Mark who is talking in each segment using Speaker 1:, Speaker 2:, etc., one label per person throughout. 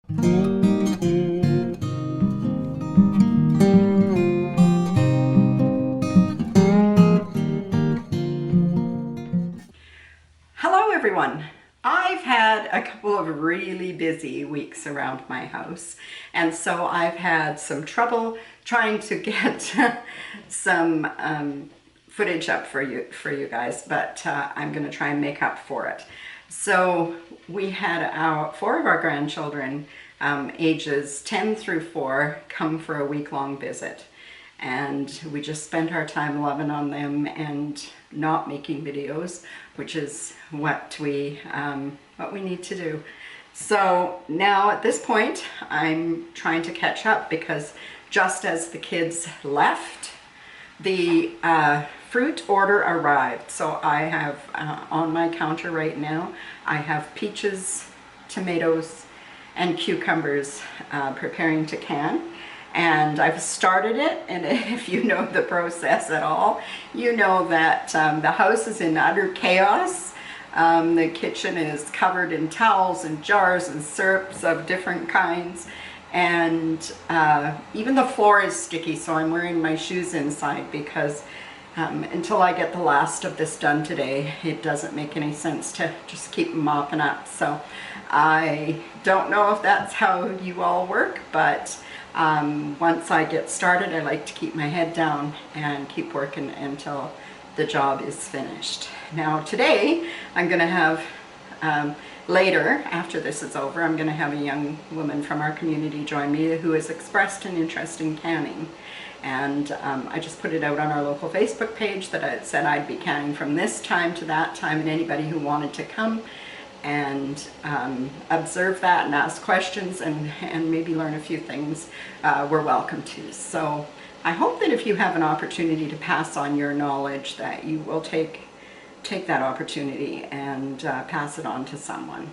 Speaker 1: Hello everyone. I've had a couple of really busy weeks around my house, and so I've had some trouble trying to get some footage up for you guys, but I'm going to try and make up for it. So we had four of our grandchildren, ages 10 through 4, come for a week-long visit. And we just spent our time loving on them and not making videos, which is what we need to do. So now at this point, I'm trying to catch up because just as the kids left, the fruit order arrived. So I have on my counter right now, I have peaches, tomatoes, and cucumbers preparing to can. And I've started it, and if you know the process at all, you know that the house is in utter chaos. The kitchen is covered in towels and jars and syrups of different kinds, and even the floor is sticky, so I'm wearing my shoes inside because until I get the last of this done today, it doesn't make any sense to just keep mopping up. So I don't know if that's how you all work, but once I get started, I like to keep my head down and keep working until the job is finished. Now today, I'm going to have, later, after this is over, I'm going to have a young woman from our community join me who has expressed an interest in canning. And I just put it out on our local Facebook page that I said I'd be canning from this time to that time, and anybody who wanted to come and observe that and ask questions and maybe learn a few things, we're welcome to. So I hope that if you have an opportunity to pass on your knowledge, that you will take that opportunity and pass it on to someone.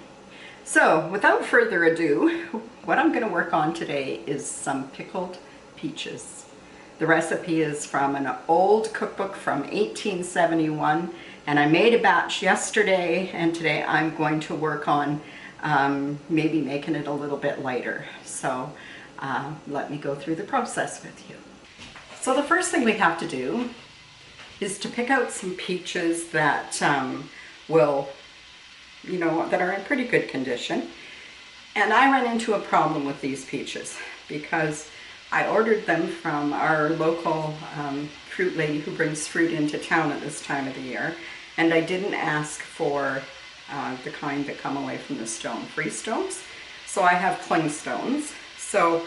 Speaker 1: So without further ado, what I'm going to work on today is some pickled peaches. The recipe is from an old cookbook from 1871, and I made a batch yesterday, and today I'm going to work on maybe making it a little bit lighter. So let me go through the process with you. So the first thing we have to do is to pick out some peaches that that are in pretty good condition. And I ran into a problem with these peaches because I ordered them from our local fruit lady who brings fruit into town at this time of the year, and I didn't ask for the kind that come away from the stone, free stones. So I have clingstones. So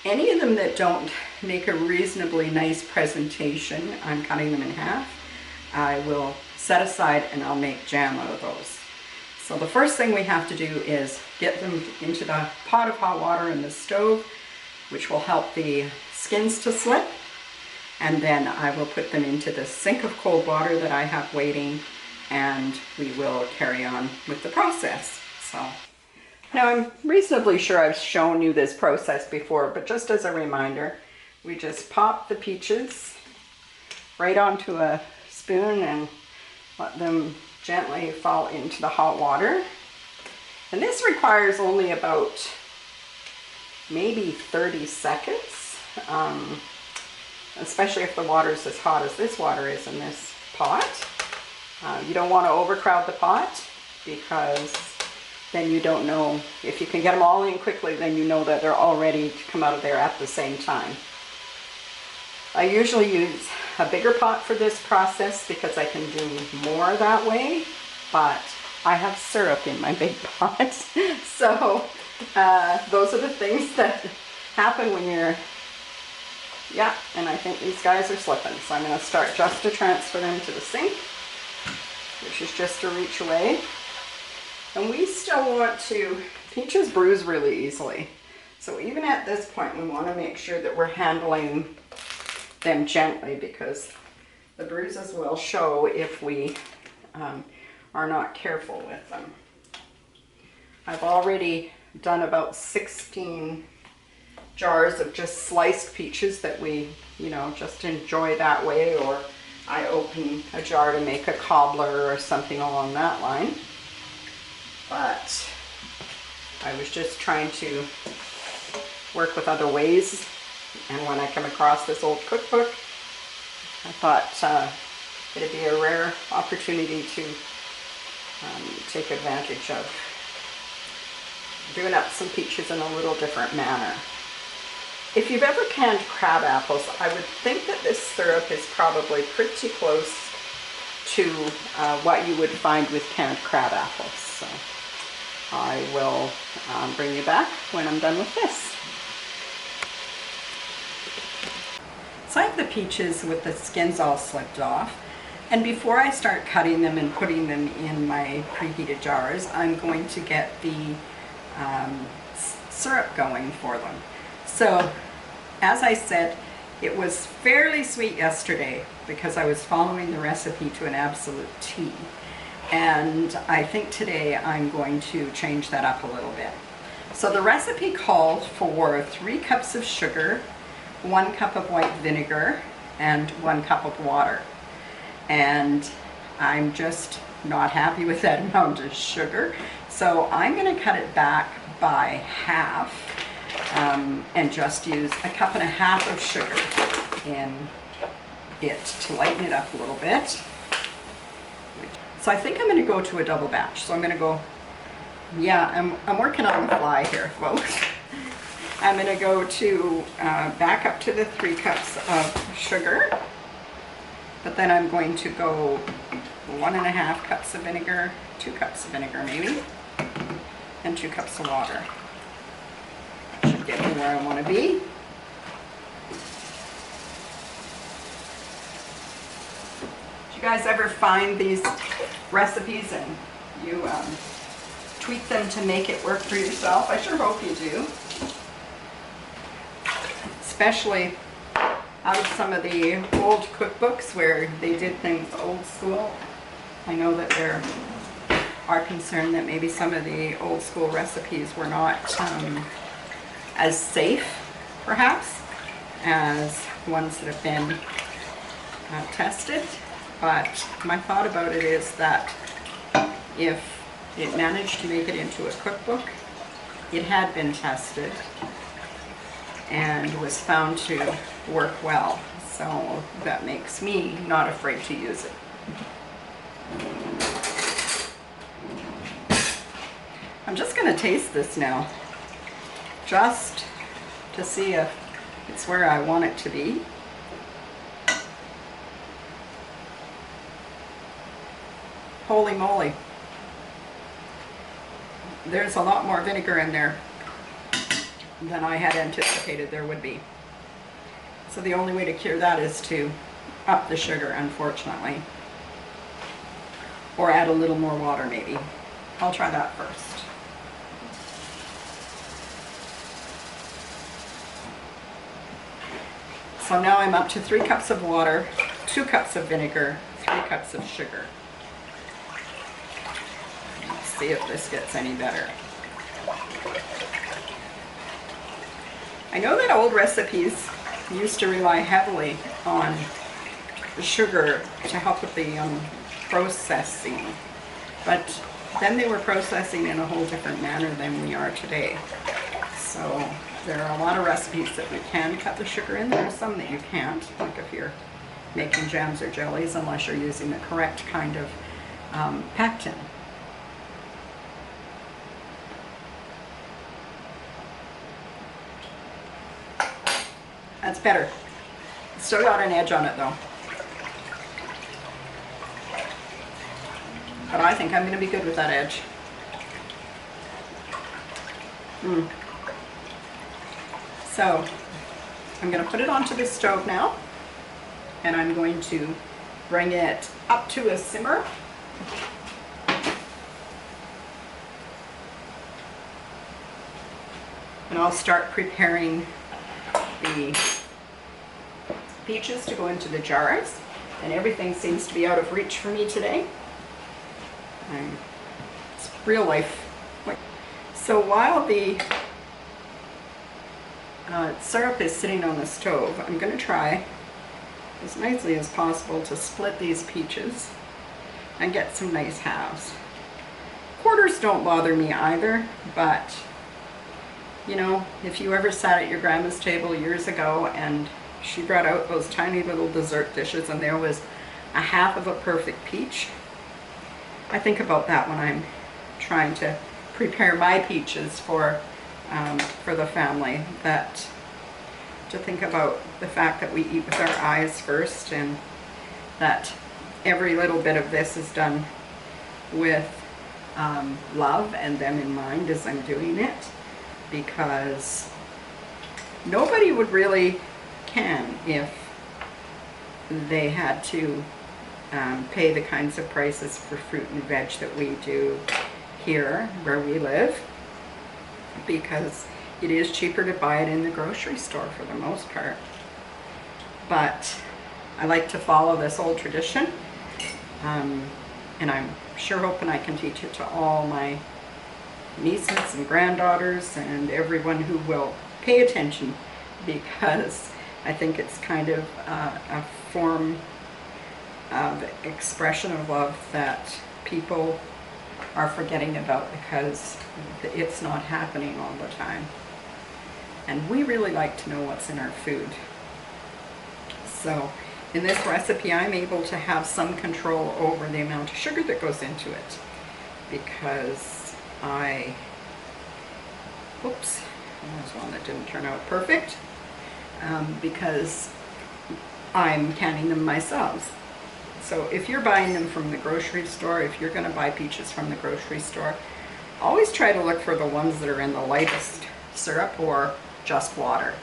Speaker 1: any of them that don't make a reasonably nice presentation, I'm cutting them in half. I will set aside and I'll make jam out of those. So the first thing we have to do is get them into the pot of hot water in the stove, which will help the skins to slip. And then I will put them into the sink of cold water that I have waiting, and we will carry on with the process. So now I'm reasonably sure I've shown you this process before, but just as a reminder, we just pop the peaches right onto a spoon and let them gently fall into the hot water. And this requires only about maybe 30 seconds, especially if the water is as hot as this water is in this pot. You don't want to overcrowd the pot because then you don't know, if you can get them all in quickly, then you know that they're all ready to come out of there at the same time. I usually use a bigger pot for this process because I can do more that way, but I have syrup in my big pot. So those are the things that happen when you're, yeah, and I think these guys are slipping. So I'm going to start just to transfer them to the sink, which is just a reach away. And we still want to, peaches bruise really easily. So even at this point, we want to make sure that we're handling them gently because the bruises will show if we are not careful with them. I've already done about 16 jars of just sliced peaches that we, just enjoy that way, or I open a jar to make a cobbler or something along that line. But I was just trying to work with other ways, and when I come across this old cookbook, I thought it'd be a rare opportunity to take advantage of doing up some peaches in a little different manner. If you've ever canned crab apples, I would think that this syrup is probably pretty close to what you would find with canned crab apples. So I will bring you back when I'm done with this. So I have the peaches with the skins all slipped off. And before I start cutting them and putting them in my preheated jars, I'm going to get the syrup going for them. So, as I said, it was fairly sweet yesterday because I was following the recipe to an absolute T. And I think today I'm going to change that up a little bit. So the recipe called for 3 cups of sugar, 1 cup of white vinegar, and 1 cup of water. And I'm just not happy with that amount of sugar. So I'm going to cut it back by half and just use 1.5 cups of sugar in it to lighten it up a little bit. So I think I'm going to go to a double batch. So I'm going to go, yeah, I'm working on the fly here, folks. I'm going to go to back up to the 3 cups of sugar, but then I'm going to go 1.5 cups of vinegar, 2 cups of vinegar maybe, and 2 cups of water. Should get me where I want to be. Do you guys ever find these recipes and you tweak them to make it work for yourself? I sure hope you do. Especially out of some of the old cookbooks where they did things old school. I know that there are concerned that maybe some of the old school recipes were not as safe, perhaps, as ones that have been tested. But my thought about it is that if it managed to make it into a cookbook, it had been tested and was found to work well. So that makes me not afraid to use it. I'm just going to taste this now, just to see if it's where I want it to be. Holy moly. There's a lot more vinegar in there than I had anticipated there would be. So the only way to cure that is to up the sugar, unfortunately. Or add a little more water maybe. I'll try that first. So now I'm up to 3 cups of water, 2 cups of vinegar, 3 cups of sugar. Let's see if this gets any better. I know that old recipes used to rely heavily on the sugar to help with the processing, but then they were processing in a whole different manner than we are today. So there are a lot of recipes that we can cut the sugar in. There are some that you can't, like if you're making jams or jellies, unless you're using the correct kind of pectin. That's better. It's still got an edge on it though. But I think I'm going to be good with that edge. So I'm going to put it onto the stove now, and I'm going to bring it up to a simmer. And I'll start preparing the peaches to go into the jars, and everything seems to be out of reach for me today. It's real life. So while the syrup is sitting on the stove, I'm going to try as nicely as possible to split these peaches and get some nice halves. Quarters don't bother me either, but You know, if you ever sat at your grandma's table years ago and she brought out those tiny little dessert dishes and there was a half of a perfect peach, I think about that when I'm trying to prepare my peaches for the family. That to think about the fact that we eat with our eyes first, and that every little bit of this is done with love and them in mind as I'm doing it, because nobody would really can if they had to pay the kinds of prices for fruit and veg that we do here where we live, because it is cheaper to buy it in the grocery store for the most part. But I like to follow this old tradition, and I'm sure hoping I can teach it to all my nieces and granddaughters and everyone who will pay attention, because I think it's kind of a form of expression of love that people are forgetting about because it's not happening all the time. And we really like to know what's in our food. So in this recipe, I'm able to have some control over the amount of sugar that goes into it, because oops, that was one that didn't turn out perfect, because I'm canning them myself. So if you're buying them from the grocery store, if you're going to buy peaches from the grocery store, always try to look for the ones that are in the lightest syrup or just water.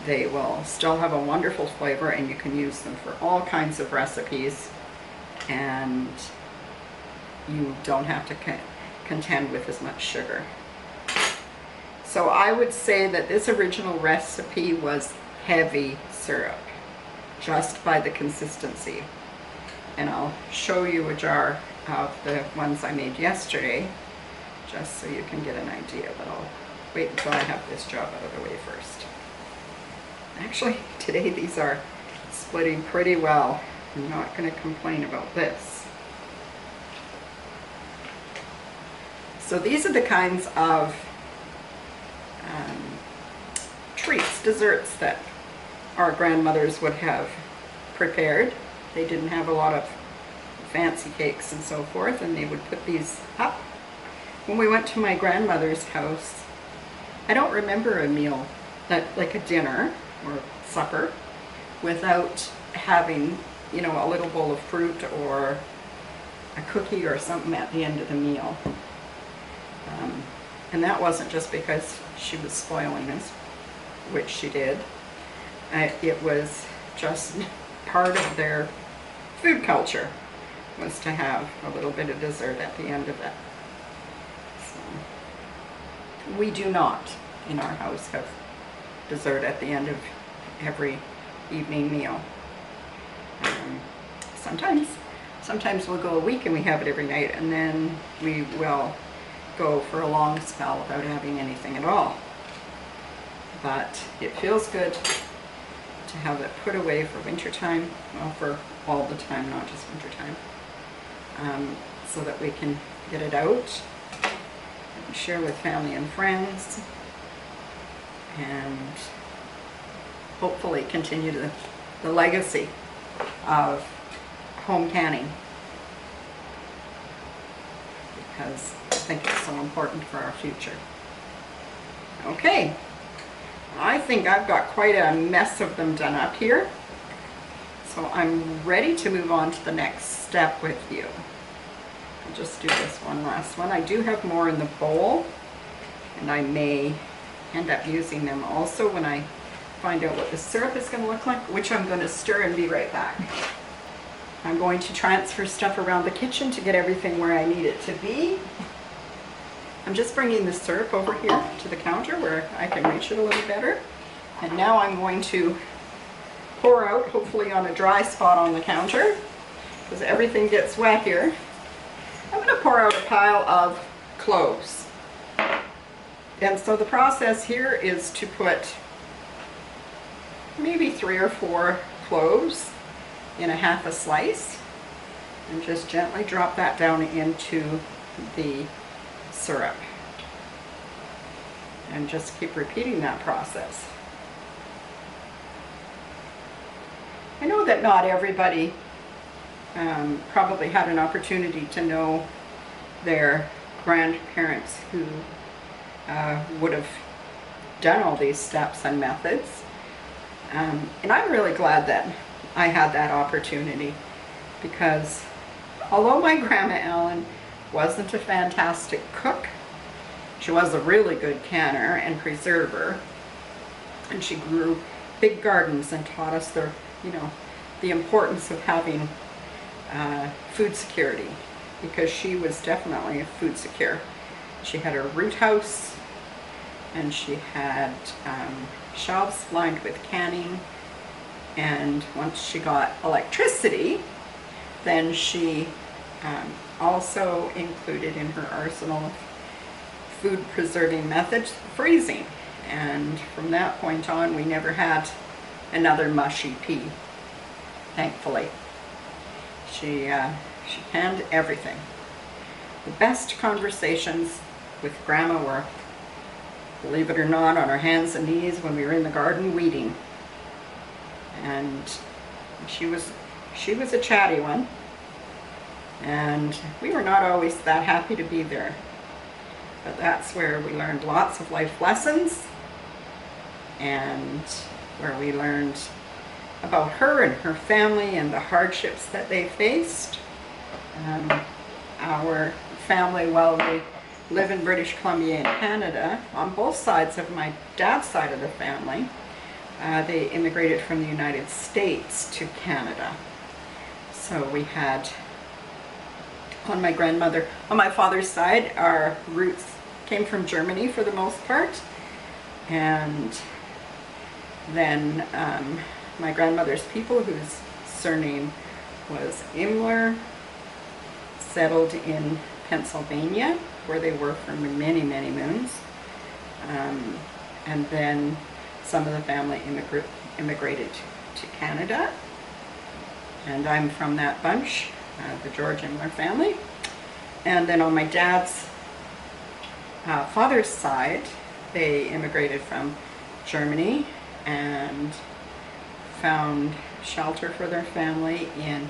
Speaker 1: They will still have a wonderful flavor, and you can use them for all kinds of recipes, and you don't have to contend with as much sugar. So I would say that this original recipe was heavy syrup, just by the consistency. And I'll show you a jar of the ones I made yesterday, just so you can get an idea, but I'll wait until I have this job out of the way first. Actually, today these are splitting pretty well. I'm not going to complain about this. So these are the kinds of treats, desserts that our grandmothers would have prepared. They didn't have a lot of fancy cakes and so forth, and they would put these up. When we went to my grandmother's house, I don't remember a meal, like a dinner or supper, without having, you know, a little bowl of fruit or a cookie or something at the end of the meal. And that wasn't just because she was spoiling us, which she did. It was just part of their food culture, was to have a little bit of dessert at the end of it. So, we do not in our house have dessert at the end of every evening meal. Sometimes we'll go a week and we have it every night, and then we will go for a long spell without having anything at all. But it feels good to have it put away for winter time, well, for all the time, not just winter time, so that we can get it out and share with family and friends, and hopefully continue the legacy of home canning, because I think it's so important for our future. Okay, I think I've got quite a mess of them done up here, so I'm ready to move on to the next step with you. I'll just do this one last one. I do have more in the bowl, and I may end up using them also when I find out what the syrup is going to look like, which I'm going to stir and be right back. I'm going to transfer stuff around the kitchen to get everything where I need it to be. I'm just bringing the syrup over here to the counter where I can reach it a little better. And now I'm going to pour out, hopefully on a dry spot on the counter, because everything gets wet here. I'm going to pour out a pile of cloves. And so the process here is to put maybe 3 or 4 cloves in a half a slice, and just gently drop that down into the syrup. and just keep repeating that process. I know that not everybody probably had an opportunity to know their grandparents who would have done all these steps and methods. And I'm really glad that I had that opportunity, because although my Grandma Ellen wasn't a fantastic cook, she was a really good canner and preserver, and she grew big gardens and taught us the importance of having food security, because she was definitely food secure. She had her root house, and she had shelves lined with canning, and once she got electricity, then she also included in her arsenal of food preserving methods freezing, and from that point on we never had another mushy pea, thankfully. She canned everything. The best conversations with Grandma were, believe it or not, on our hands and knees when we were in the garden weeding. And she was a chatty one, and we were not always that happy to be there. But that's where we learned lots of life lessons, and where we learned about her and her family and the hardships that they faced. Our family, while we live in British Columbia and Canada, on both sides of my dad's side of the family, they immigrated from the United States to Canada. So we had, on my father's side, our roots came from Germany for the most part, and then my grandmother's people, whose surname was Imler, settled in Pennsylvania, where they were for many, many moons. And then some of the family immigrated to Canada, and I'm from that bunch, the George Imler family. And then on my dad's father's side, they immigrated from Germany and found shelter for their family in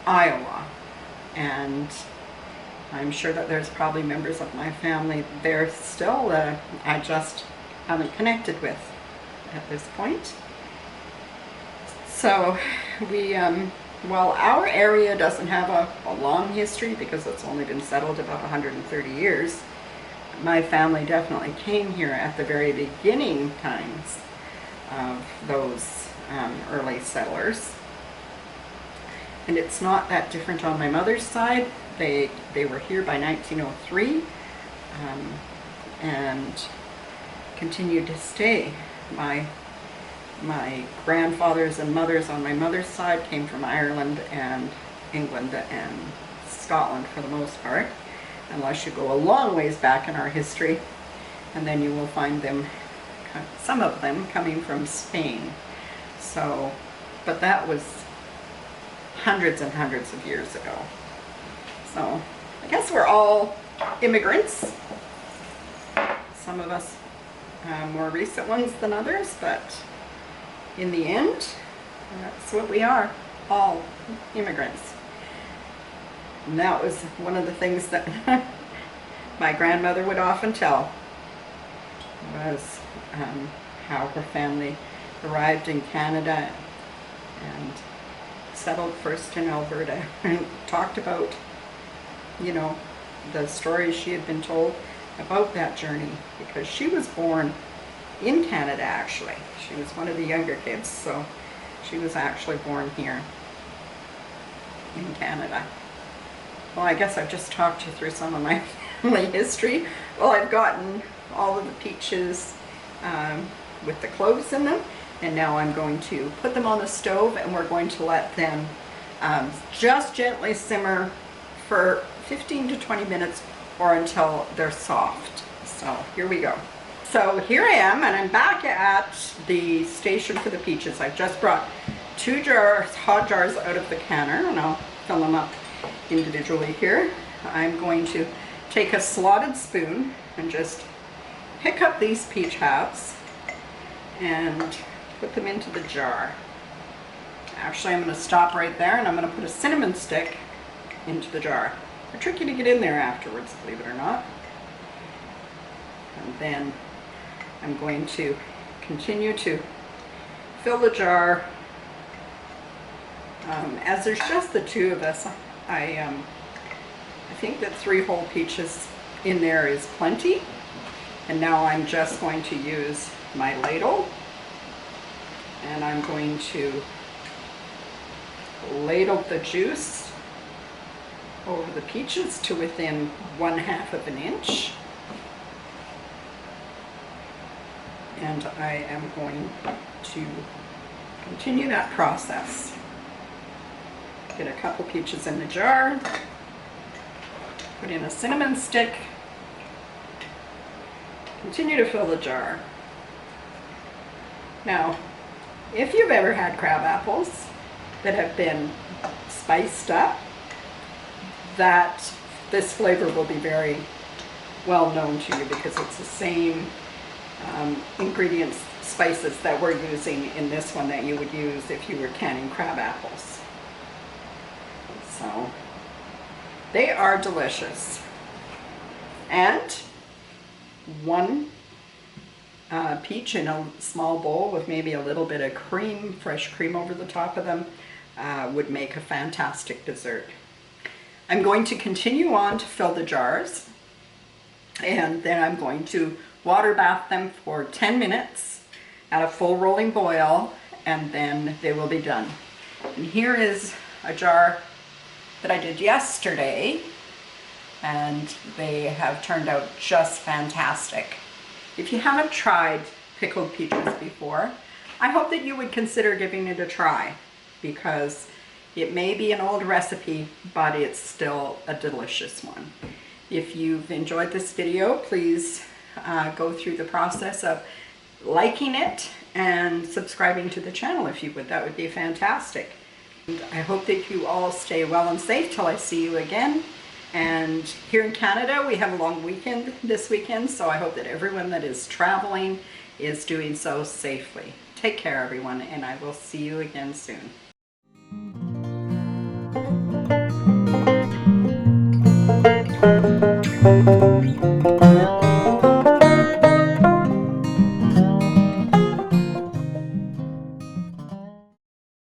Speaker 1: Iowa. And I'm sure that there's probably members of my family there still that I just haven't connected with at this point. So we, well, our area doesn't have a long history because it's only been settled about 130 years. My family definitely came here at the very beginning times of those early settlers. And it's not that different on my mother's side. They were here by 1903 and continued to stay. My grandfathers and mothers on my mother's side came from Ireland and England and Scotland for the most part, unless you go a long ways back in our history, and then you will find them, some of them, coming from Spain. So, but that was hundreds and hundreds of years ago. So I guess we're all immigrants. Some of us more recent ones than others, but in the end, that's what we are, all immigrants. And that was one of the things that my grandmother would often tell, was how her family arrived in Canada and settled first in Alberta, and talked about, you know, the stories she had been told about that journey, because she was born in Canada actually. She was one of the younger kids, so she was actually born here in Canada. Well, I guess I've just talked you through some of my family history. Well, I've gotten all of the peaches with the cloves in them, and now I'm going to put them on the stove, and we're going to let them just gently simmer for 15 to 20 minutes or until they're soft. So here we go. So here I am, and I'm back at the station for the peaches. I've just brought 2 jars, hot jars, out of the canner, and I'll fill them up individually here. I'm going to take a slotted spoon and just pick up these peach halves and put them into the jar. Actually, I'm going to stop right there and I'm going to put a cinnamon stick into the jar. They're tricky to get in there afterwards, believe it or not. And then I'm going to continue to fill the jar. As there's just the two of us, I think that 3 whole peaches in there is plenty. And now I'm just going to use my ladle, and I'm going to ladle the juice over the peaches to within 1/2 of an inch. And I am going to continue that process. Get a couple peaches in the jar, put in a cinnamon stick, continue to fill the jar. Now, if you've ever had crab apples that have been spiced up, that this flavor will be very well known to you because it's the same ingredients, spices that we're using in this one that you would use if you were canning crab apples. So they are delicious. And 1 peach in a small bowl with maybe a little bit of cream, fresh cream over the top of them would make a fantastic dessert. I'm going to continue on to fill the jars, and then I'm going to water bath them for 10 minutes at a full rolling boil, and then they will be done. And here is a jar that I did yesterday, and they have turned out just fantastic. If you haven't tried pickled peaches before, I hope that you would consider giving it a try, because it may be an old recipe, but it's still a delicious one. If you've enjoyed this video, please go through the process of liking it and subscribing to the channel if you would. That would be fantastic. And I hope that you all stay well and safe till I see you again. And here in Canada, we have a long weekend this weekend, so I hope that everyone that is traveling is doing so safely. Take care, everyone, and I will see you again soon.